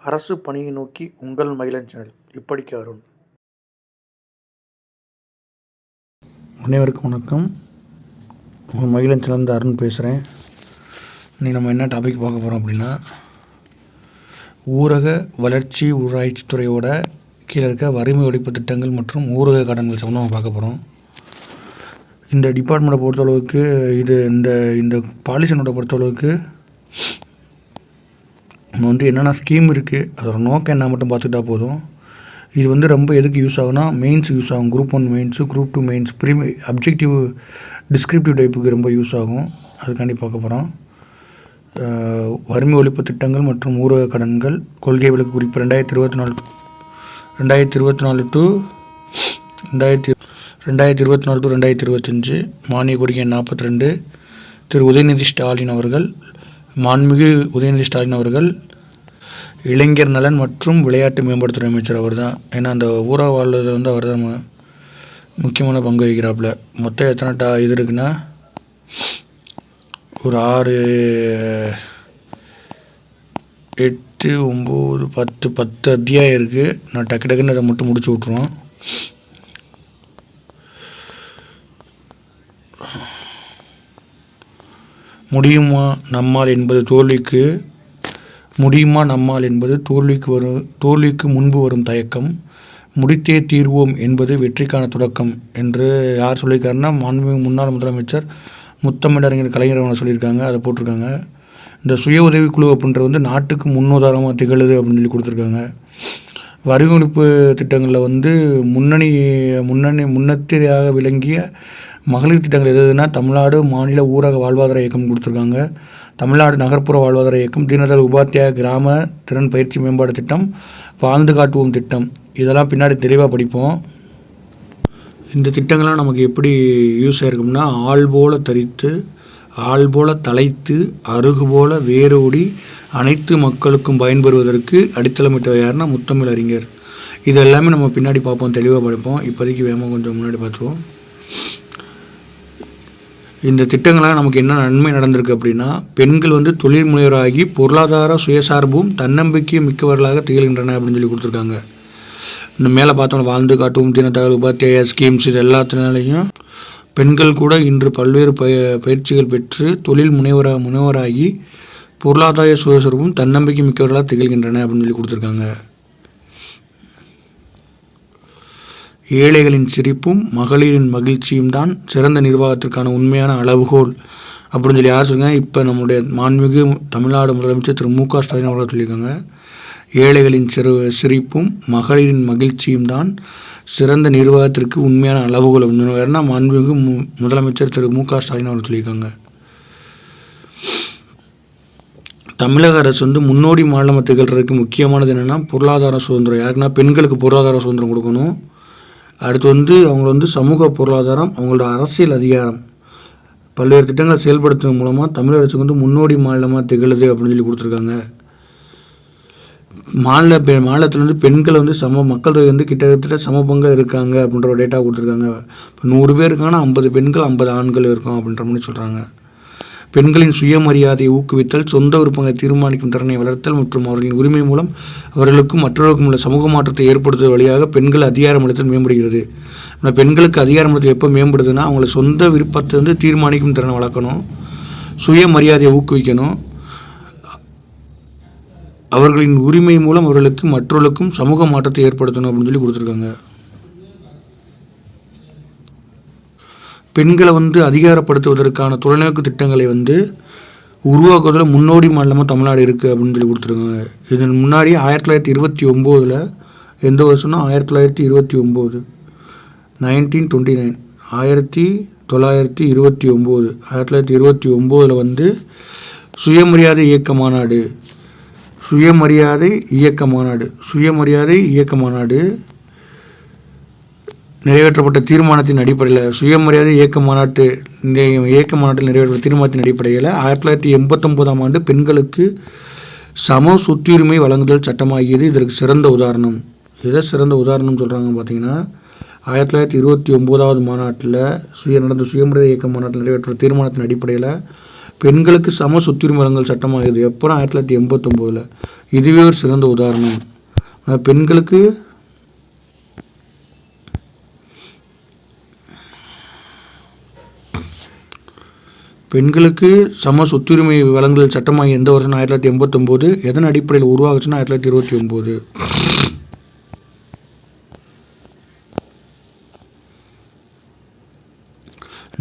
அரசு பணியை நோக்கி உங்கள் மகிழன் சேனல். இப்படிக்கு அருண். அனைவருக்கும் வணக்கம். உங்கள் மகிழன் சேனல் அருண் பேசுகிறேன். இன்றைக்கி நம்ம என்ன டாபிக் பார்க்க போகிறோம் அப்படின்னா, ஊரக வளர்ச்சி ஊராட்சித்துறையோட கீழே இருக்க வறுமை ஒழிப்பு திட்டங்கள் மற்றும் ஊரக கடன்கள் சம்பந்தமாக பார்க்க போகிறோம். இந்த டிபார்ட்மெண்ட்டை பொறுத்தளவுக்கு இந்த பாலிசினோட பொறுத்தளவுக்கு நம்ம என்னென்ன ஸ்கீம் இருக்குது, அதோட நோக்கம் என்ன மட்டும் பார்த்துக்கிட்டா போதும். இது ரொம்ப எதுக்கு யூஸ் ஆகுனா, மெயின்ஸுக்கு யூஸ் ஆகும். Group 1 mains, group 2 mains, objective descriptive டைப்புக்கு ரொம்ப யூஸ் ஆகும். அதுக்காண்டி பார்க்க போகிறோம். வறுமை ஒழிப்பு திட்டங்கள் மற்றும் ஊரக கடன்கள் கொள்கை விளக்கு குறிப்பு 2024 to 2025 மானிய கோரிக்கை 42 திரு உதயநிதி ஸ்டாலின் அவர்கள், மாண்புமிகு உதயநிதி ஸ்டாலின் அவர்கள் இளைஞர் நலன் மற்றும் விளையாட்டு மேம்பாட்டுத்துறை அமைச்சர் அவர் தான். ஏன்னா அந்த ஊரக வாழ்வதில் அவர் தான் முக்கியமான பங்கு வகிக்கிறாப்புல. மொத்தம் எத்தனை இது இருக்குன்னா, ஒரு 6, 8, 9, 10 அத்தியாயம் இருக்குது. நான் டக்குன்னு அதை மட்டும் முடிச்சு விட்ருவோம். முடியுமா நம்மால் என்பது தோல்விக்கு முன்பு வரும் தயக்கம், முடித்தே தீர்வோம் என்பது வெற்றிக்கான தொடக்கம் என்று யார் சொல்லியிருக்காருன்னா, மாண்புமிகு முன்னாள் முதலமைச்சர் முத்தமிழறிஞர் கலைஞர் அவங்க சொல்லியிருக்காங்க. அதை போட்டிருக்காங்க. இந்த சுய உதவி குழு அப்படின்றது நாட்டுக்கு முன்னுதாரணமாக திகழுது அப்படின்னு சொல்லி கொடுத்துருக்காங்க. வறுமை ஒழிப்பு திட்டங்களில் முன்னெச்சரிக்கையாக விளங்கிய மகளிர் திட்டங்கள் எதுனா, தமிழ்நாடு மாநில ஊரக வாழ்வாதார இயக்கம் கொடுத்துருக்காங்க, தமிழ்நாடு நகர்ப்புற வாழ்வாதார இயக்கம், தீனதயாள் உபாத்யாயா கிராம திறன் பயிற்சி மேம்பாடு திட்டம், வாழ்ந்து காட்டுவோம் திட்டம். இதெல்லாம் பின்னாடி தெளிவாக படிப்போம். இந்த திட்டங்கள்லாம் நமக்கு எப்படி யூஸ் ஆகிருக்கும்னா, ஆள் போல தரித்து, ஆள் போல தலைத்து, அருகு போல வேரோடி, அனைத்து மக்களுக்கும் பயன்பெறுவதற்கு அடித்தளமிட்ட யாருன்னா முத்தமிழறிஞர். இது எல்லாமே நம்ம பின்னாடி பார்ப்போம், தெளிவாக படிப்போம். இப்போதைக்கு வேகமாக கொஞ்சம் முன்னாடி பார்த்துருவோம். இந்த திட்டங்களால் நமக்கு என்ன நன்மை நடந்திருக்கு அப்படின்னா, பெண்கள் தொழில் முனைவராகி பொருளாதார சுயசார்பும் தன்னம்பிக்கையும் மிக்கவர்களாக திகழ்கின்றன அப்படின்னு சொல்லி கொடுத்துருக்காங்க. இந்த மேலே பார்த்தோம்னா, வாழ்ந்து காட்டுவோம், தீனதயாள் உபாத்யாயா ஸ்கீம்ஸ், இது எல்லாத்தினாலையும் பெண்கள் கூட இன்று பல்வேறு பயிற்சிகள் பெற்று தொழில் முனைவராகி பொருளாதார சுயசார்பும் தன்னம்பிக்கை மிக்கவர்களாக திகழ்கின்றன அப்படின்னு சொல்லி கொடுத்துருக்காங்க. ஏழைகளின் சிரிப்பும் மகளிரின் மகிழ்ச்சியும் தான் சிறந்த நிர்வாகத்திற்கான உண்மையான அளவுகோல் அப்படின்னு சொல்லி யார் சொல்லுங்க, இப்போ நம்முடைய மாண்புமிகு தமிழ்நாடு முதலமைச்சர் திரு மு.க. ஸ்டாலின் அவர்கள் சொல்லியிருக்காங்க. ஏழைகளின் சிரிப்பும் மகளிரின் மகிழ்ச்சியும் தான் சிறந்த நிர்வாகத்திற்கு உண்மையான அளவுகோல் அப்படின்னு வேறுனா மாண்புமிகு முதலமைச்சர் திரு மு.க. ஸ்டாலின் அவர்கள் சொல்லியிருக்காங்க. தமிழக அரசு முன்னோடி மாநிலமாக திகழ்கிறதுக்கு முக்கியமானது என்னென்னா, பொருளாதார சுதந்திரம். யாருக்குன்னா பெண்களுக்கு பொருளாதார சுதந்திரம் கொடுக்கணும். அடுத்து அவங்க சமூக பொருளாதாரம், அவங்களோட அரசியல் அதிகாரம், பல்வேறு திட்டங்களை செயல்படுத்துவதன் மூலமாக தமிழக அரசுக்கு முன்னோடி மாநிலமாக திகழுது அப்படின்னு சொல்லி கொடுத்துருக்காங்க. மாநிலத்தில் பெண்கள் மக்கள் தொகை கிட்டத்தட்ட சம பங்கு இருக்காங்க அப்படின்ற ஒரு டேட்டா கொடுத்துருக்காங்க. இப்போ 100 பேர் இருக்காங்கன்னா 50 பெண்கள் 50 ஆண்கள் இருக்கும் அப்படின்ற மாதிரி சொல்கிறாங்க. பெண்களின் சுயமரியாதையை ஊக்குவித்தல், சொந்த விருப்பங்களை தீர்மானிக்கும் திறனை வளர்த்தல் மற்றும் அவர்களின் உரிமை மூலம் அவர்களுக்கும் மற்றவர்களுக்கும் உள்ள சமூக மாற்றத்தை ஏற்படுத்துவதன் வழியாக பெண்கள் அதிகாரம் அளித்தல் மேம்படுகிறது. ஆனால் பெண்களுக்கு அதிகாரம் அளித்தல் எப்போ மேம்படுதுன்னா, அவங்கள சொந்த விருப்பத்தை தீர்மானிக்கும் திறனை வளர்க்கணும், சுயமரியாதையை ஊக்குவிக்கணும், அவர்களின் உரிமை மூலம் அவர்களுக்கு மற்றவர்களுக்கும் சமூக மாற்றத்தை ஏற்படுத்தணும் அப்படின்னு சொல்லி கொடுத்துருக்காங்க. பெண்களை அதிகாரப்படுத்துவதற்கான தொலைநோக்கு திட்டங்களை உருவாக்குவதில் முன்னோடி மாநிலமாக தமிழ்நாடு இருக்குது அப்படின்னு சொல்லி கொடுத்துருக்காங்க. இதன் முன்னாடி 1929 எந்த வருஷம்னா 1929 1929 சுயமரியாதை இயக்க மாநாடு நிறைவேற்றப்பட்ட தீர்மானத்தின் அடிப்படையில், சுயமரியாதை இயக்க மாநாட்டில் நிறைவேற்றப்பட்ட தீர்மானத்தின் அடிப்படையில் 1989ஆம் ஆண்டு பெண்களுக்கு சம சொத்துரிமை வழங்குதல் சட்டமாகியது இதற்கு சிறந்த உதாரணம். எதை சிறந்த உதாரணம் சொல்கிறாங்க பார்த்தீங்கன்னா, 1929ஆவது மாநாட்டில் நடந்த சுயமரியாதை இயக்க மாநாட்டில் நிறைவேற்ற தீர்மானத்தின் அடிப்படையில் பெண்களுக்கு சம சொத்துரிமை வழங்கல் சட்டமாகுது. எப்போனா 1989. இதுவே ஒரு சிறந்த உதாரணம். பெண்களுக்கு சம சொத்துரிமை வழங்குதல் சட்டமாக எந்த வருஷம் 1989, எதன் அடிப்படையில் உருவாகுச்சுன்னா 1929.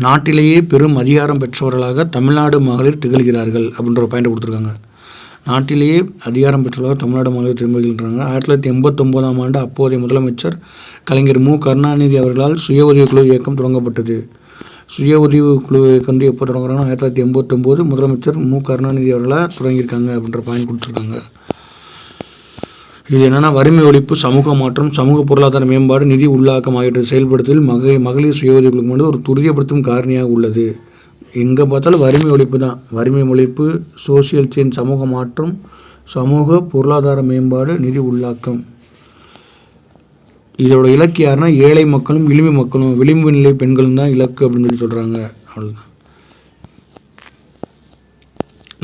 நாட்டிலேயே பெரும் அதிகாரம் பெற்றவர்களாக தமிழ்நாடு மகளிர் திகழ்கிறார்கள் அப்படின்ற ஒரு பாயிண்ட் கொடுத்துருக்காங்க. நாட்டிலேயே அதிகாரம் பெற்றவர்களாக தமிழ்நாடு மகளிர் திகழ்கின்றாங்க. 1989ஆம் ஆண்டு அப்போதைய முதலமைச்சர் கலைஞர் மு. கருணாநிதி அவர்களால் சுய உதவிக்குழு இயக்கம் தொடங்கப்பட்டது. சுய உதவி குழு வந்து எப்போ தொடங்குறாங்கன்னா 1989 முதலமைச்சர் மு. கருணாநிதி அவர்களாக தொடங்கியிருக்காங்க அப்படின்ற பாயிண்ட் கொடுத்துருக்காங்க. இது என்னென்னா வறுமை ஒழிப்பு, சமூக மாற்றம், சமூக பொருளாதார மேம்பாடு, நிதி உள்ளாக்கம் ஆகியவற்றை செயல்படுத்துவதில் மகளிர் சுய உதவி குழு வந்து ஒரு துரிதப்படுத்தும் காரணியாக உள்ளது. எங்கே பார்த்தாலும் வறுமை ஒழிப்பு தான். வறுமை ஒழிப்பு, சோசியல் சேஞ்ச், சமூக மாற்றம், சமூக பொருளாதார மேம்பாடு, நிதி உள்ளாக்கம். இதோட இலக்கு யாருன்னா ஏழை மக்களும் எளிமை மக்களும் விளிம்பு நிலை பெண்களும் தான் இலக்கு அப்படின்னு சொல்கிறாங்க. அவ்வளோதான்.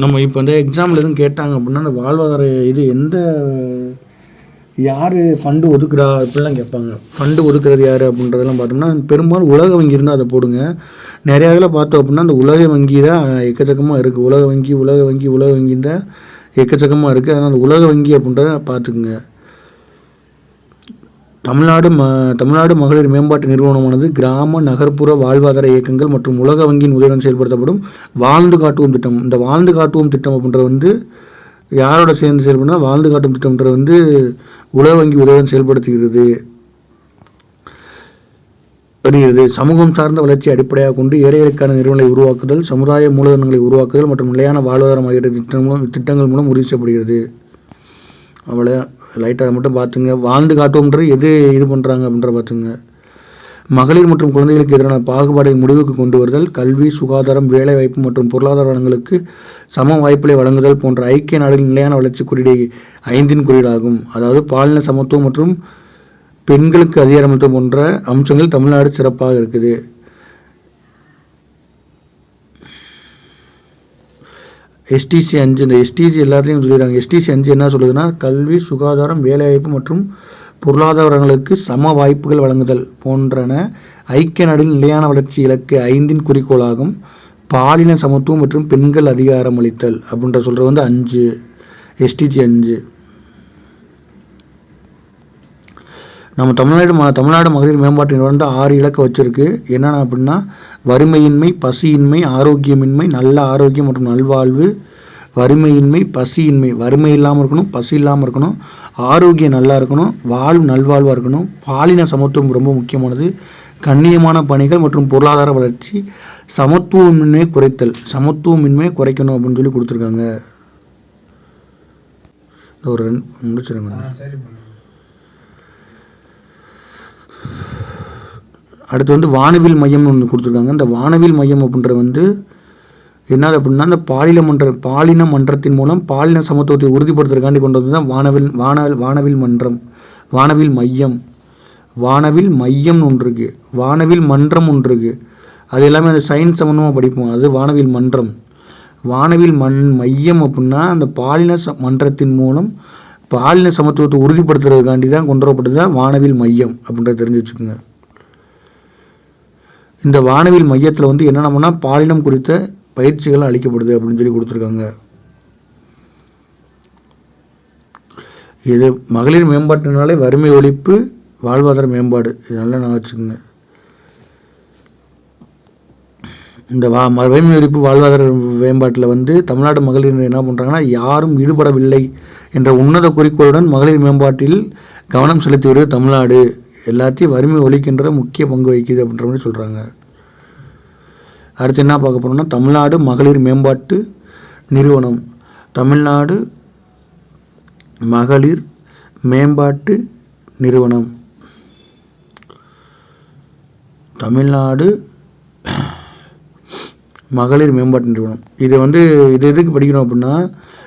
நம்ம இப்போ அந்த எக்ஸாம்பிள் எதுவும் கேட்டாங்க அப்படின்னா அந்த வாழ்வாதார இது யார் ஃபண்டு ஒதுக்குறா அப்படிலாம் கேட்பாங்க. ஃபண்டு ஒதுக்குறது யார் அப்படின்றதெல்லாம் பார்த்தோம்னா பெரும்பாலும் உலக வங்கி இருந்தால் அதை போடுங்க. நிறையா இதில் பார்த்தோம் அப்படின்னா அந்த உலக வங்கி தான் எக்கச்சக்கமாக இருக்குது. உலக வங்கி தான் எக்கச்சக்கமாக இருக்குது. அதனால் அந்த உலக வங்கி அப்படின்றத பார்த்துக்குங்க. தமிழ்நாடு மகளிர் மேம்பாட்டு நிறுவனமானது கிராம நகர்ப்புற வாழ்வாதார இயக்கங்கள் மற்றும் உலக வங்கியின் உதவியுடன் செயல்படுத்தப்படும் வாழ்ந்து காட்டுவோம் திட்டம். இந்த வாழ்ந்து காட்டுவோம் திட்டம் அப்படின்றது வந்து யாரோட சேர்ந்து செயல்படுனா வாழ்ந்து காட்டும் திட்டம்ன்றது வந்து உலக வங்கி உதவியுடன் செயல்படுத்துகிறது. சமூகம் சார்ந்த வளர்ச்சியை அடிப்படையாக கொண்டு ஏழைகளுக்கான நிறுவனங்களை உருவாக்குதல், சமுதாய மூலதனங்களை உருவாக்குதல் மற்றும் நிலையான வாழ்வாதாரம் ஆகிய திட்டங்கள் மூலம் உறுதி செய்யப்படுகிறது. அவ்வளோ லைட்டாக மட்டும் பார்த்துங்க. வாழ்ந்து காட்டுவோம்ன்றது இது பண்ணுறாங்க அப்படின்ற பார்த்துங்க. மகளிர் மற்றும் குழந்தைகளுக்கு எதிரான பாகுபாடை முடிவுக்கு கொண்டு வருதல், கல்வி, சுகாதாரம், வேலைவாய்ப்பு மற்றும் பொருளாதார வளங்களுக்கு சம வாய்ப்புகளை வழங்குதல் போன்ற ஐக்கிய நாடுகளின் நிலையான வளர்ச்சி குறியீடு 5 குறியீடாகும். அதாவது பாலின சமத்துவம் மற்றும் பெண்களுக்கு அதிகாரமளித்தல் போன்ற அம்சங்கள் தமிழ்நாடு சிறப்பாக இருக்குது. STC 5 இந்த STC எல்லாத்தையும் சொல்லிடுறாங்க. STC 5 என்ன சொல்லுதுன்னா கல்வி, சுகாதாரம், வேலைவாய்ப்பு மற்றும் பொருளாதாரங்களுக்கு சம வாய்ப்புகள் வழங்குதல் போன்றன ஐக்கிய நாடுகளின் நிலையான வளர்ச்சி இலக்கு 5 குறிக்கோளாகும். பாலின சமத்துவம் மற்றும் பெண்கள் அதிகாரம் அளித்தல் அப்படின்ற சொல்கிறது வந்து 5 STC 5. நம்ம தமிழ்நாடு மகளிர் மேம்பாட்டு நிறுவனம் 6 இலக்கை வச்சுருக்கு. என்னென்ன அப்படின்னா வறுமையின்மை, பசியின்மை, ஆரோக்கியமின்மை, நல்ல ஆரோக்கியம் மற்றும் நல்வாழ்வு. வறுமையின்மை, பசியின்மை, வறுமை இல்லாமல் இருக்கணும், பசி இல்லாமல் இருக்கணும், ஆரோக்கியம் நல்லா இருக்கணும், நல்வாழ்வாக இருக்கணும், பாலின சமத்துவம் ரொம்ப முக்கியமானது, கண்ணியமான பணிகள் மற்றும் பொருளாதார வளர்ச்சி, சமத்துவமின்மையை குறைக்கணும் அப்படின்னு சொல்லி கொடுத்துருக்காங்க. ஒரு முடிச்சிருங்க. அடுத்து வந்து வானவில் மையம்னு ஒன்று கொடுத்துருக்காங்க. இந்த வானவில் மையம் அப்படின்றது வந்து என்னது அப்படின்னா இந்த பாலின மன்றத்தின் மூலம் பாலின சமத்துவத்தை உறுதிப்படுத்துறதுக்காண்டி கொண்டு வந்து தான் வானவில் மன்றம், வானவில் மையம்னு ஒன்று இருக்குது, வானவில் மன்றம் ஒன்று இருக்குது. அது எல்லாமே அந்த சயின்ஸ் சம்மந்தமாக படிப்போம். அது வானவில் மன்றம். வானவில் மையம் அப்படின்னா அந்த பாலின மன்றத்தின் மூலம் பாலின சமத்துவத்தை உறுதிப்படுத்துறதுக்காண்டி தான் கொண்டு வரப்பட்டது தான் வானவில் மையம் அப்படின்றத தெரிஞ்சு வச்சுக்கோங்க. இந்த வானவில் மையத்தில் வந்து என்னென்னா பாலினம் குறித்த பயிற்சிகள் அளிக்கப்படுது அப்படின்னு சொல்லி கொடுத்துருக்காங்க. இது மகளிர் மேம்பாட்டினாலே வறுமை ஒழிப்பு, வாழ்வாதார மேம்பாடு, இது நல்லா நான் வச்சுக்கோங்க. இந்த வறுமை ஒழிப்பு, வாழ்வாதார மேம்பாட்டில் வந்து தமிழ்நாடு மகளிர் என்ன பண்ணுறாங்கன்னா யாரும் ஈடுபடவில்லை என்ற உன்னத குறிக்கோளுடன் மகளிர் மேம்பாட்டில் கவனம் செலுத்தி வருவது தமிழ்நாடு. எல்லாத்தையும் வறுமை ஒழிக்கின்ற முக்கிய பங்கு வகிக்குது அப்படின்ற மாதிரி சொல்கிறாங்க. அடுத்து என்ன பார்க்க போகிறோம்னா தமிழ்நாடு மகளிர் மேம்பாட்டு நிறுவனம். தமிழ்நாடு மகளிர் மேம்பாட்டு நிறுவனம். தமிழ்நாடு மகளிர் மேம்பாட்டு நிறுவனம். இது வந்து எதுக்கு படிக்கணும் அப்படின்னா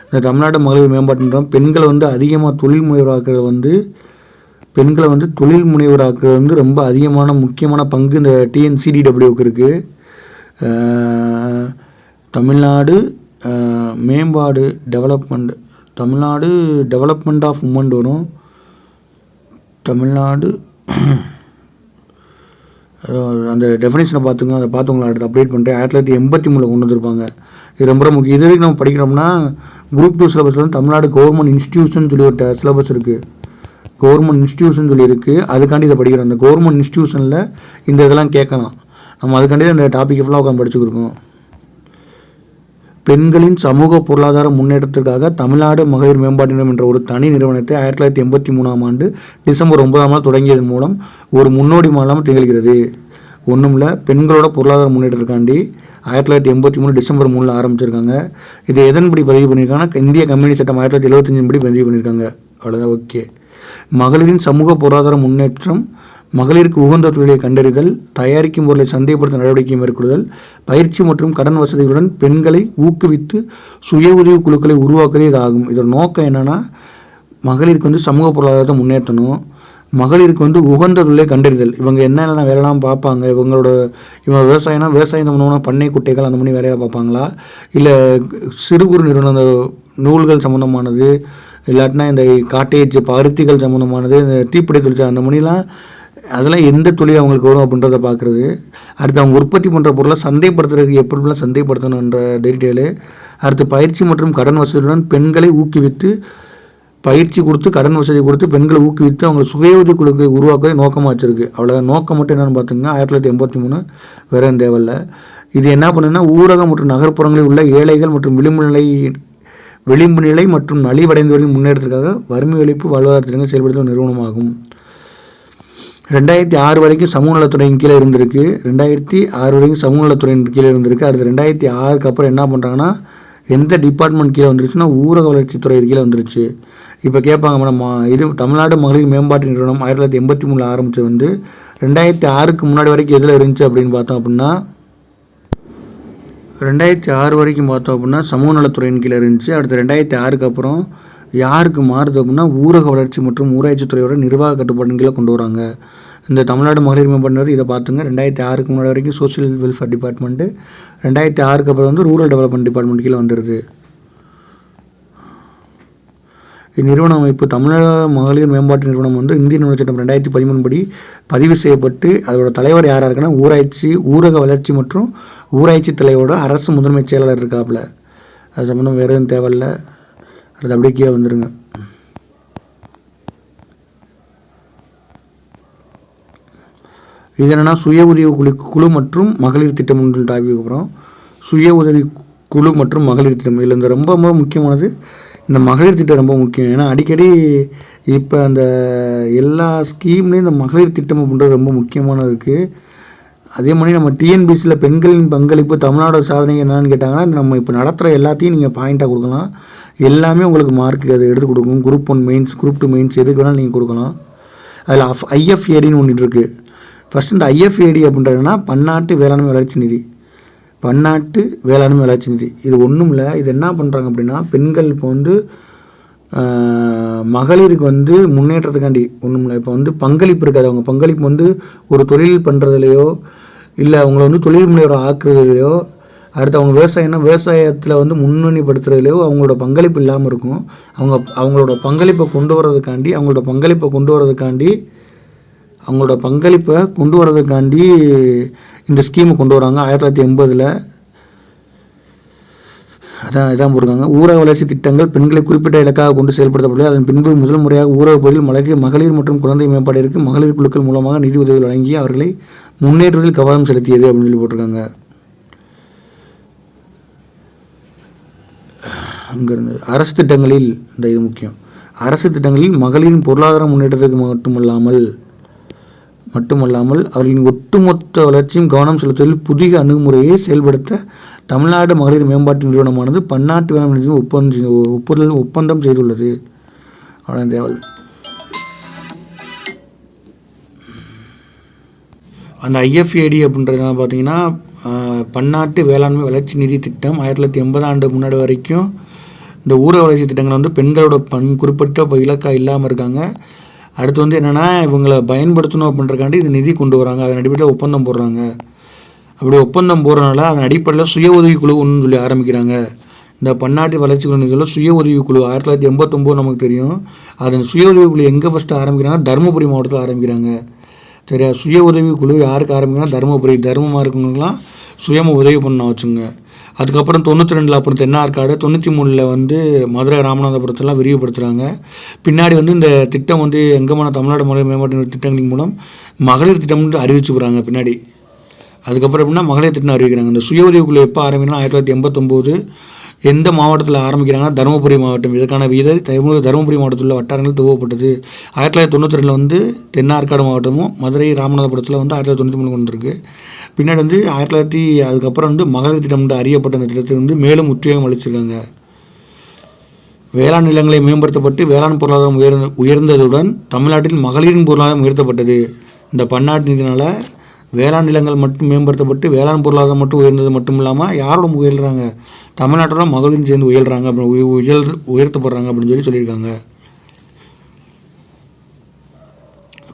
இந்த தமிழ்நாடு மகளிர் மேம்பாட்டு நிறுவனம் பெண்களை வந்து அதிகமாக தொழில் முனைவராக்குறது வந்து ரொம்ப அதிகமான முக்கியமான பங்கு இந்த TNCDWக்கு இருக்குது. தமிழ்நாடு மேம்பாடு development Tamil Nadu development of women வரும். தமிழ்நாடு அந்த டெஃபினேஷனை பார்த்துங்க, அதை பார்த்தவங்கள அடுத்து அப்டேட் பண்ணுறேன். 1983 கொண்டு வந்திருப்பாங்க. இது ரொம்ப முக்கியம். இது வரைக்கும் நம்ம படிக்கிறோம்னா குரூப் 2 சிலபஸ் வந்து தமிழ்நாடு கவர்மெண்ட் இன்ஸ்டியூஷன் சொல்லி ஒரு சிலபஸ் இருக்குது. கவர்மெண்ட் இன்ஸ்டியூஷன் சொல்லி இருக்குது. அதுக்காண்டி இதை படிக்கிறோம். அந்த கவர்மெண்ட் இன்ஸ்டியூஷனில் இந்த இதெல்லாம் கேட்கலாம். நம்ம அதுக்காண்டி அந்த டாபிக் ஃபுல்லாக உட்காந்து படிச்சுக்கிருக்கோம். பெண்களின் சமூக பொருளாதார முன்னேற்றத்திற்காக தமிழ்நாடு மகளிர் மேம்பாட்டு நிறுவனம் என்ற ஒரு தனி நிறுவனத்தை 1983 டிசம்பர் 9 தொடங்கியதன் மூலம் ஒரு முன்னோடி மாநிலமாக திகழ்கிறது. ஒன்றுமில்ல, பெண்களோட பொருளாதார முன்னேற்றத்துக்காண்டி 1983 டிசம்பர் 3 ஆரம்பிச்சிருக்காங்க. இதை எதன்படி பதிவு பண்ணியிருக்காங்கன்னா இந்திய கம்யூனிஸ்ட் சட்டம் 1975 படி பதிவு பண்ணியிருக்காங்க. அவ்வளோதான். ஓகே. மகளிரின் சமூக பொருளாதார முன்னேற்றம், மகளிருக்கு உகந்த தொழிலை கண்டறிதல், தயாரிக்கும் பொருளை சந்தைப்படுத்த நடவடிக்கை மேற்கொள்ளுதல், பயிற்சி மற்றும் கடன் வசதிகளுடன் பெண்களை ஊக்குவித்து சுய உதவி குழுக்களை உருவாக்குவதே இதாகும். இதோட நோக்கம் என்னென்னா மகளிருக்கு வந்து சமூக பொருளாதாரத்தை முன்னேற்றணும், மகளிருக்கு வந்து உகந்த தொழிலை கண்டறிதல். இவங்க என்னென்ன வேலைலாம் பார்ப்பாங்க, இவங்க விவசாயம் சம்மந்தமான பண்ணை குட்டைகள் அந்த மாதிரி வேலையை பார்ப்பாங்களா, இல்லை சிறு குறு நிறுவனம் அந்த நூல்கள் சம்மந்தமானது, இல்லாட்டினா இந்த காட்டேஜ் பருத்திகள் சம்மந்தமானது, இந்த தீப்படை தொழிற்சாலை அந்த மாதிரிலாம் அதெல்லாம் எந்த தொழில் அவங்களுக்கு வரும் அப்படின்றத பார்க்குறது. அடுத்து அவங்க உற்பத்தி பண்ணுற பொருளை சந்தைப்படுத்துறதுக்கு எப்படிலாம் சந்தைப்படுத்தணுன்ற டீட்டெயிலு. அடுத்து பயிற்சி மற்றும் கடன் வசதியுடன் பெண்களை ஊக்குவித்து பயிற்சி கொடுத்து கடன் வசதி கொடுத்து பெண்களை ஊக்குவித்து அவங்க சுய உதவி குழுக்களை உருவாக்குவதை நோக்கமாக வச்சுருக்கு. அவ்வளோ நோக்கம் மட்டும் என்னென்னு பார்த்தீங்கன்னா 1983 வேறு தேவையில்லை. இது என்ன பண்ணுன்னா ஊரகம் மற்றும் நகர்ப்புறங்களில் உள்ள ஏழைகள் மற்றும் விளிம்பு நிலை மற்றும் நலிவடைந்தவர்களின் முன்னேற்றத்திற்காக வறுமை ஒழிப்பு வாழ்வாதார திட்டங்கள் செயல்படுத்தும் நிறுவனமாகும். 2006 வரைக்கும் சமூக நலத்துறையின் கீழே இருந்திருக்கு. 2006 வரைக்கும் சமூக நலத்துறையின் கீழே இருந்திருக்கு. அடுத்து 2006க்கு அப்புறம் என்ன பண்ணுறாங்கன்னா எந்த டிபார்ட்மெண்ட் கீழே வந்துருச்சுன்னா ஊரக வளர்ச்சித்துறை கீழே வந்துருச்சு. இப்போ கேட்பாங்க நம்ம இது தமிழ்நாடு மகளிர் மேம்பாட்டு நிறுவனம் 1983 ஆரம்பித்து வந்து 2006க்கு முன்னாடி வரைக்கும் எதில் இருந்துச்சு அப்படின்னு பார்த்தோம் அப்படின்னா 2006 வரைக்கும் பார்த்தோம் அப்படின்னா சமூக நலத்துறையின் கீழே இருந்துச்சு. அடுத்து 2006க்கு அப்புறம் யாருக்கு மாறுது அப்படின்னா ஊரக வளர்ச்சி மற்றும் ஊராட்சித்துறையோட நிர்வாக கட்டுப்பாட்டின் கீழே கொண்டு வராங்க. இந்த தமிழ்நாடு மகளிர் மேம்பாட்டு இதை பார்த்துங்க. 2006க்கு முன்னாடி வரைக்கும் சோஷியல் வெல்ஃபேர் டிபார்ட்மெண்ட்டு, 2006க்கு அப்புறம் வந்து ரூரல் டெவலப்மெண்ட் டிபார்ட்மெண்ட் கீழே வந்துடுது. இந்நிறுவன அமைப்பு தமிழக மகளிர் மேம்பாட்டு நிறுவனம் வந்து இந்திய நிறுவன சட்டம் 2013 படி பதிவு செய்யப்பட்டு அதோட தலைவர் யாராக இருக்குன்னா ஊரக வளர்ச்சி மற்றும் ஊராட்சி தலைவரோட அரசு முதன்மை செயலாளர் இருக்காப்புல. அது சம்மந்தம் வேறு எதுவும் தேவையில்லை. அது அப்படியே கீழே வந்துடுங்க. இது என்னென்னா சுய உதவி குழு மற்றும் மகளிர் திட்டம் டாபிக். அப்புறம் சுய உதவி குழு மற்றும் மகளிர் திட்டம். இதில் இந்த ரொம்ப ரொம்ப முக்கியமானது இந்த மகளிர் திட்டம் ரொம்ப முக்கியம். ஏன்னா அடிக்கடி இப்போ அந்த எல்லா ஸ்கீம்லேயும் இந்த மகளிர் திட்டம் அப்படின்றது ரொம்ப முக்கியமானது இருக்குது. அதே மாதிரி நம்ம டிஎன்பிசியில் பெண்களின் பங்களிப்பு தமிழ்நாடு சாதனை என்னன்னு கேட்டாங்கன்னா நம்ம இப்போ நடத்துகிற எல்லாத்தையும் நீங்கள் பாயிண்ட்டாக கொடுக்கலாம். எல்லாமே உங்களுக்கு மார்க் அதை எடுத்து கொடுக்கும். குரூப் 1 மெயின்ஸ், குரூப் 2 மெயின்ஸ் எதுக்கு வேணாலும் நீங்கள் கொடுக்கலாம். அதில் ஐஎஃப்ஏடின்னு ஒன்று இருக்குது. ஃபஸ்ட்டு இந்த ஐஎஃப்ஏடி அப்படின்றதுனா பன்னாட்டு வேளாண்மை வளர்ச்சி நிதி. பன்னாட்டு வேளாண்மை வளர்ச்சி நிதி இது ஒன்றும் இல்லை. இது என்ன பண்ணுறாங்க அப்படின்னா பெண்கள் இப்போ வந்து மகளிருக்கு வந்து முன்னேற்றத்துக்காண்டி ஒன்றும் இல்லை. இப்போ வந்து பங்களிப்பு இருக்காது. அவங்க பங்களிப்பு வந்து ஒரு தொழில் பண்ணுறதுலையோ இல்லை அவங்கள வந்து தொழில் முனைவோரை ஆக்குறதுலையோ அடுத்து அவங்க விவசாயத்தில் வந்து முன்னணிப்படுத்துறதுலையோ அவங்களோட பங்களிப்பு இல்லாமல் இருக்கும். அவங்களோட பங்களிப்பை கொண்டு வரதுக்காண்டி இந்த ஸ்கீமை கொண்டு வராங்க 1980. இதான் போடுறாங்க. ஊரக வளர்ச்சி திட்டங்கள் பெண்களை குறிப்பிட்ட இலக்காக கொண்டு செயல்படுத்தப்பட்டு அதன் பின்பு முதல் முறையாக ஊரக பகுதியில் மகளிர் மற்றும் குழந்தை மேம்பாட்டிற்கு மகளிர் குழுக்கள் மூலமாக நிதி உதவிகள் வழங்கி அவர்களை முன்னேற்றத்தில் கவனம் செலுத்தியது அப்படின்னு சொல்லி போட்டிருக்காங்க. அங்கிருந்து அரசு திட்டங்களில் இது முக்கியம். அரசு திட்டங்களில் மகளிரின் பொருளாதார முன்னேற்றத்துக்கு மட்டுமல்லாமல் அவர்களின் ஒட்டுமொத்த வளர்ச்சியும் கவனம் செலுத்துவதில் புதிய அணுகுமுறையை செயல்படுத்த தமிழ்நாடு மகளிர் மேம்பாட்டு நிறுவனமானது பன்னாட்டு வேளாண் ஒப்பந்தம் செய்துள்ளது. அவ்வளோ தேவை. அந்த ஐஎஃப்ஏடி அப்படின்றது பார்த்தீங்கன்னா பன்னாட்டு வேளாண்மை வளர்ச்சி நிதி திட்டம் 1980 முன்னாடி வரைக்கும் இந்த ஊரக வளர்ச்சி திட்டங்கள் வந்து பெண்களோட குறிப்பிட்ட இலக்காக இல்லாமல் இருக்காங்க. அடுத்து வந்து என்னென்னா இவங்களை பயன்படுத்தணும் அப்படின்றக்காண்டி இந்த நிதி கொண்டு வராங்க. அதன் அடிப்படையில் ஒப்பந்தம் போடுறாங்க. அப்படி ஒப்பந்தம் போடுறதுனால அதன் அடிப்படையில் சுய உதவி குழு ஒன்று சொல்லி ஆரம்பிக்கிறாங்க. இந்த பன்னாட்டு வளர்ச்சி குழுக்களில் சுய உதவிக்குழு 1989 நமக்கு தெரியும். அதன் சுய உதவிக்குழு எங்கே ஃபஸ்ட்டு ஆரம்பிக்கிறாங்க? தருமபுரி மாவட்டத்தில் ஆரம்பிக்கிறாங்க. சரியா? சுய உதவிக்குழு யாருக்கு ஆரம்பிக்கிறாங்க? தருமமாக இருக்கவங்களுக்குலாம் சுயமாக உதவி பண்ண வச்சுங்க. அதுக்கப்புறம் 92 அப்புறம் தென்னார்காடு, 93 வந்து மதுரை ராமநாதபுரத்தெல்லாம் விரிவுபடுத்துகிறாங்க. பின்னாடி வந்து இந்த திட்டம் வந்து எங்கமான தமிழ்நாடு மகளிர் மேம்பாட்டு திட்டங்களின் மூலம் மகளிர் திட்டம்னு அறிவிச்சுக்கிறாங்க பின்னாடி. அதுக்கப்புறம் எப்படின்னா மகளிர் திட்டம் அறிவிக்கிறாங்க. இந்த சுய உதவிக்குழு எப்போ ஆரம்பிக்கணும்? 1989. எந்த மாவட்டத்தில் ஆரம்பிக்கிறாங்கன்னா தருமபுரி மாவட்டம். இதற்கான தருமபுரி மாவட்டத்தில் உள்ள வட்டாரங்கள் துவக்கப்பட்டது. 1992 வந்து தென்னார்காடு மாவட்டமும் மதுரை ராமநாதபுரத்தில் வந்து 1993 கொண்டு இருக்கு. பின்னாடி வந்து அதுக்கப்புறம் வந்து மகளிர் திட்டம் வந்து அறியப்பட்ட அந்த திட்டத்தை வந்து மேலும் உத்வேகம் அளிச்சிருக்காங்க. வேளாண் நிலங்களை மேம்படுத்தப்பட்டு வேளாண் பொருளாதாரம் உயர்ந்ததுடன் தமிழ்நாட்டில் மகளிரின் பொருளாதாரம் உயர்த்தப்பட்டது. இந்த பன்னாட்டு நிதியினால் வேளாண் நிலங்கள் மட்டும் மேம்படுத்தப்பட்டு வேளாண் பொருளாதாரம் மட்டும் உயர்ந்தது மட்டும் இல்லாமல் யாரோட உயர்றாங்க? தமிழ்நாட்டோட மகளிரும் சேர்ந்து உயர்றாங்க, உயர்த்தப்படுறாங்க அப்படின்னு சொல்லியிருக்காங்க.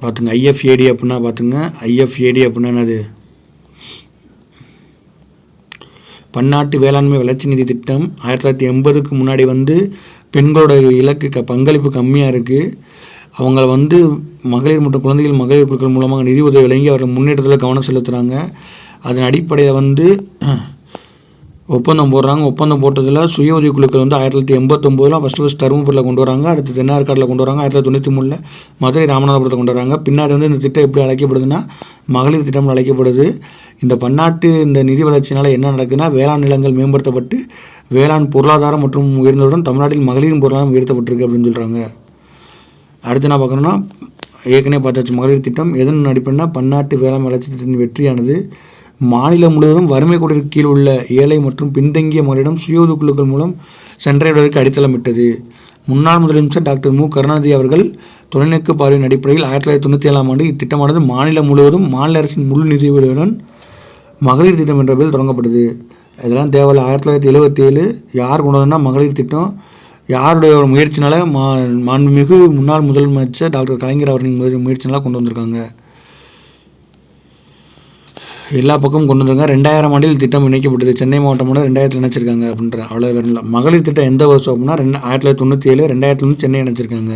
பார்த்துங்க ஐஎஃப்ஏடி அப்படின்னா பார்த்துங்க. ஐஎஃப்ஏடி அப்படின்னா என்னது? பன்னாட்டு வேளாண்மை வளர்ச்சி நிதி திட்டம். 1980க்கு முன்னாடி வந்து பெண்களோட பங்களிப்பு கம்மியாக இருக்குது. அவங்கள வந்து மகளிர் மற்றும் குழந்தைகள் மகளிர் குழுக்கள் மூலமாக நிதி உதவி வழங்கி அவர்கள் முன்னேற்றத்தில் கவனம் செலுத்துகிறாங்க. அதன் அடிப்படையில் வந்து ஒப்பந்தம் போடுறாங்க. ஒப்பந்தம் போட்டதில் சுய உதவி குழுக்கள் வந்து 1989 ஃபஸ்ட்டு தருமபுரியில் கொண்டு வராங்க. அடுத்து தென்னார்காட்டில் கொண்டு வராங்க. 1993 மதுரை ராமநாதபுரத்தை கொண்டு வராங்க. பின்னாடி வந்து இந்த திட்டம் எப்படி அழைக்கப்படுதுன்னா மகளிர் திட்டம் அழைக்கப்படுது. இந்த பன்னாட்டு இந்த நிதி வளர்ச்சினால் என்ன நடக்குதுன்னா வேளாண் நிலங்கள் மேம்படுத்தப்பட்டு வேளாண் பொருளாதாரம் மற்றும் உயர்ந்தவுடன் தமிழ்நாட்டில் மகளிரின் பொருளாதாரம் உயர்த்தப்பட்டிருக்கு அப்படின்னு சொல்கிறாங்க. அடுத்து என்ன பார்க்கணுன்னா ஏற்கனவே பார்த்தாச்சு மகளிர் திட்டம் எதன் அடிப்படைனா பன்னாட்டு வேளாண் வளர்ச்சி திட்டத்தின் வெற்றியானது மாநிலம் முழுவதும் வறுமை கோட்டிற்கு கீழ் உள்ள ஏழை மற்றும் பின்தங்கிய மகளிடம் சுய உதவி குழுக்கள் மூலம் சென்றடைவதற்கு அடித்தளமிட்டது. முன்னாள் முதலமைச்சர் டாக்டர் மு. கருணாநிதி அவர்கள் தொலைநோக்கு பார்வையின் அடிப்படையில் 1997 இத்திட்டமானது மாநிலம் முழுவதும் மாநில அரசின் முழு நிதியுதவியுடன் மகளிர் திட்டம் என்ற பெயரில் தொடங்கப்பட்டது. இதெல்லாம் தேவையில்லை. 1977 யார் கொண்டு வந்தோம்னா மகளிர் திட்டம் யாருடைய முயற்சினால மாண்புமிகு முன்னாள் முதலமைச்சர் டாக்டர் கலைஞர் அவர்களின் முயற்சினால கொண்டு வந்திருக்காங்க. எல்லா பக்கமும் கொண்டு வந்திருக்காங்க. 2000 திட்டம் இணைக்கப்பட்டது. சென்னை மாவட்டமோட 2000 இணைச்சிருக்காங்க அப்படின்ற அவ்வளோ வரல. மகளிர் திட்டம் எந்த வருஷம் அப்படின்னா 1997, 2000 சென்னை இணைச்சிருக்காங்க.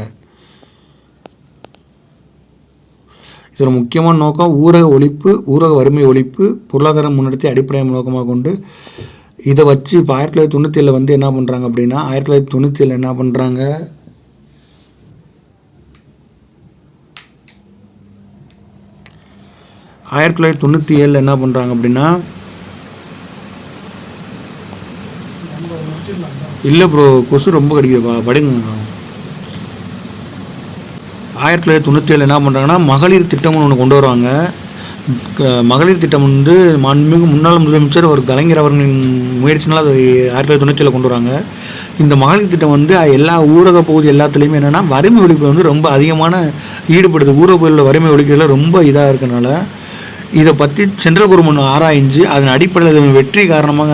இதோட முக்கியமான நோக்கம் ஊரக வறுமை ஒழிப்பு, பொருளாதார முன்னெடுத்தை அடிப்படை நோக்கமாக கொண்டு இதை வச்சு இப்போ 1997 வந்து என்ன பண்ணுறாங்க அப்படின்னா 1997 என்ன பண்ணுறாங்க 1997 என்ன பண்ணுறாங்க அப்படின்னா இல்லை ப்ரோ கொசு ரொம்ப கடிக்குதுப்பா படிங்க. 1997 என்ன பண்ணுறாங்கன்னா மகளிர் திட்டம்னு ஒன்று கொண்டு வருவாங்க. மகளிர் திட்டம் வந்து மாண்புமிகு முன்னாள் முதலமைச்சர் ஒரு கலைஞர் அவர்களின் முயற்சினால் அது 1997 கொண்டு வராங்க. இந்த மகளிர் திட்டம் வந்து எல்லா ஊரக பகுதி எல்லாத்துலேயுமே என்னென்னா வறுமை ஒழிப்பு வந்து ரொம்ப அதிகமான ஈடுபடுது. ஊரக பகுதியில் வறுமை ஒழிக்கிறதுல ரொம்ப இதாக இருக்கனால இதை பற்றி சென்ட்ரல் கவர்மெண்ட் ஆராய்ஞ்சு அதன் அடிப்படையில் வெற்றி காரணமாக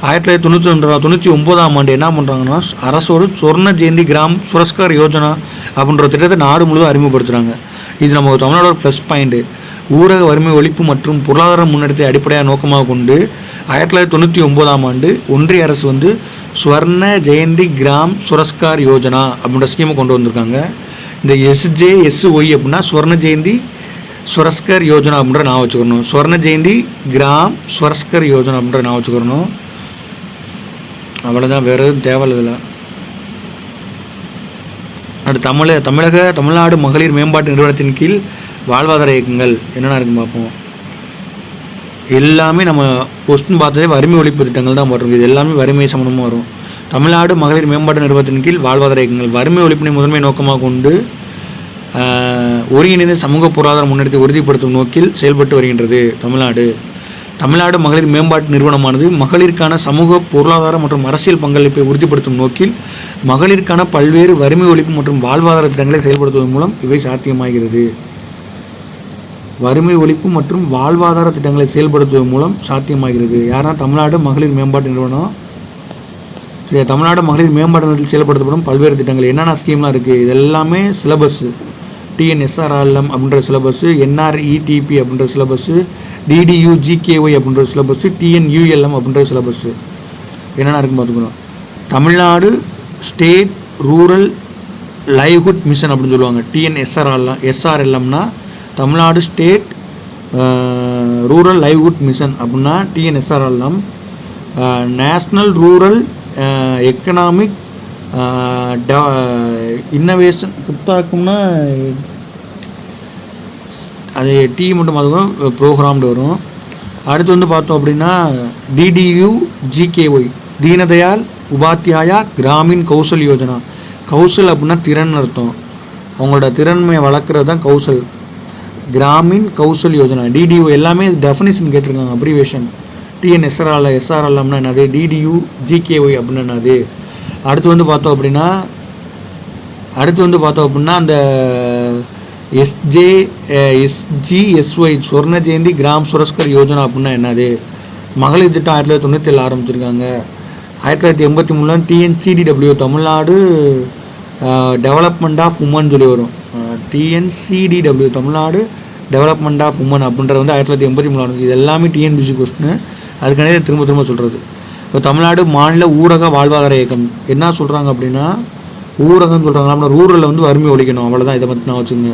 1999 என்ன பண்ணுறாங்கன்னா அரசோட சொர்ண ஜெயந்தி கிராம் சுரஸ்கார் யோஜனா அப்படின்ற திட்டத்தை நாடு முழுவதும் அறிமுகப்படுத்துகிறாங்க. இது நம்ம தமிழ்நாடோட ப்ளஸ் பாயிண்ட்டு. ஊரக வறுமை ஒழிப்பு மற்றும் பொருளாதார முன்னெடுத்தை அடிப்படையாக நோக்கமாக கொண்டு 1999 ஒன்றிய அரசு வந்து ஸ்வர்ண ஜெயந்தி கிராம் சுரஸ்கார் யோஜனா அப்படின்ற ஸ்கீமை கொண்டு வந்திருக்காங்க. இந்த SJSY அப்படின்னா ஸ்வர்ண ஜெயந்தி சுரஸ்கர் யோஜனா அப்படின்ற நான் வச்சுக்கணும். ஸ்வர்ண ஜெயந்தி கிராம் சுரஸ்கர் யோஜனா அப்படின்ற நான் வச்சுக்கணும். அவ்வளோதான், வேறு எதுவும் தேவையில்லை. அடுத்து தமிழ்நாடு மகளிர் மேம்பாட்டு நிறுவனத்தின் கீழ் வாழ்வாதார இயக்கங்கள் என்னென்ன இருக்குன்னு பார்ப்போம். எல்லாமே நம்ம கொஸ்டின் பார்த்ததே வறுமை ஒழிப்பு திட்டங்கள் தான் போட்டிருக்கு. இது எல்லாமே வறுமை சம்மந்தமாக வரும். தமிழ்நாடு மகளிர் மேம்பாட்டு நிறுவனத்தின் கீழ் வாழ்வாதார இயக்கங்கள் வறுமை ஒழிப்பினை முதன்மை நோக்கமாக கொண்டு ஒருங்கிணைந்த சமூக பொருளாதார முன்னெடுத்தை உறுதிப்படுத்தும் நோக்கில் செயல்பட்டு வருகின்றது. தமிழ்நாடு மகளிர் மேம்பாட்டு நிறுவனமானது மகளிருக்கான சமூக பொருளாதார மற்றும் அரசியல் பங்களிப்பை உறுதிப்படுத்தும் நோக்கில் மகளிருக்கான பல்வேறு வறுமை ஒழிப்பு மற்றும் வாழ்வாதார திட்டங்களை செயல்படுத்துவதன் மூலம் இவை சாத்தியமாகிறது. வறுமை ஒழிப்பு மற்றும் வாழ்வாதார திட்டங்களை செயல்படுத்துவதன் மூலம் சாத்தியமாகிறது. யாருன்னா தமிழ்நாடு மகளிர் மேம்பாட்டு நிறுவனம். சரி, தமிழ்நாடு மகளிர் மேம்பாட்டு நிறுவனத்தில் செயல்படுத்தப்படும் பல்வேறு திட்டங்கள் என்னென்ன ஸ்கீம்லாம் இருக்குது, இது எல்லாமே சிலபஸ்ஸு. TNSRLM அப்படின்ற சிலபஸ்ஸு, NRETP அப்படின்ற சிலபஸ்ஸு, DDU GKY அப்படின்ற சிலபஸ்ஸு, TNULM அப்படின்ற சிலபஸ்ஸு என்னென்ன இருக்குன்னு பார்த்துக்கணும். Tamil Nadu state rural livelihood mission அப்படின்னு சொல்லுவாங்க. எஸ்ஆர்எல்எம்னா Tamil Nadu state rural livelihood mission அப்படின்னா TNSRLM. National rural economic innovation புத்தாக்கம்னா அது டி மட்டும் அதுவும் ப்ரோக்ராம்டு வரும். அடுத்து வந்து பார்த்தோம் அப்படின்னா டிடியூ ஜிகேஒய் தீனதயாள் உபாத்யாயா கிராமின் கௌசல் யோஜனா. கௌசல் அப்படின்னா திறன் அர்த்தம். அவங்களோட திறன்மையை வளர்க்குறது தான் கௌசல். கிராமின் கௌசல் யோஜனா டிடியூ எல்லாமே டெஃபினேஷன் கேட்டிருக்காங்க, அப்ரிவேஷன். எஸ்ஆர்எல்எம்னா என்னது, டிடியூ ஜிகேஒய் அப்படின்னு என்னது. அடுத்து வந்து பார்த்தோம் அப்படின்னா அந்த எஸ்ஜிஎஸ்ஒய் ஸ்வர்ண ஜெயந்தி கிராம் சுரஸ்கர் யோஜனா அப்படின்னா என்னது. மகளிர் திட்டம் 1997 ஆரம்பிச்சிருக்காங்க. 1983 டிஎன்சிடிடபிள்யூ தமிழ்நாடு டெவலப்மெண்ட் ஆஃப் உமன் சொல்லி வரும். டிஎன்சிடிடபிள்யூ தமிழ்நாடு டெவலப்மெண்ட் ஆஃப் உமன் அப்படின்றது வந்து 1983. இது எல்லாமே டிஎன்பிசி கொஸ்டின். அதுக்கானே திரும்ப சொல்கிறது. இப்போ தமிழ்நாடு மாநில ஊரக வாழ்வாதார இயக்கம் என்ன சொல்கிறாங்க அப்படின்னா, ஊரகம் சொல்கிறாங்க அப்படின்னா ரூரலில் வந்து வறுமை ஒழிக்கணும், அவ்வளோதான். இதை பற்றி நான் வச்சுக்கோங்க.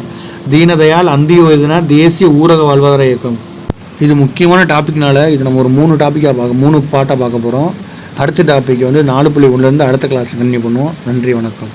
தீனதயாள் அந்தியோஜனா தேசிய ஊரக வாழ்வாதார இயக்கம். இது முக்கியமான டாபிக்னால இது நம்ம ஒரு 3 பாட்டாக பார்க்க போகிறோம். அடுத்த டாபிக் வந்து 4.1 அடுத்த கிளாஸ் கன்டினியூ பண்ணுவோம். நன்றி, வணக்கம்.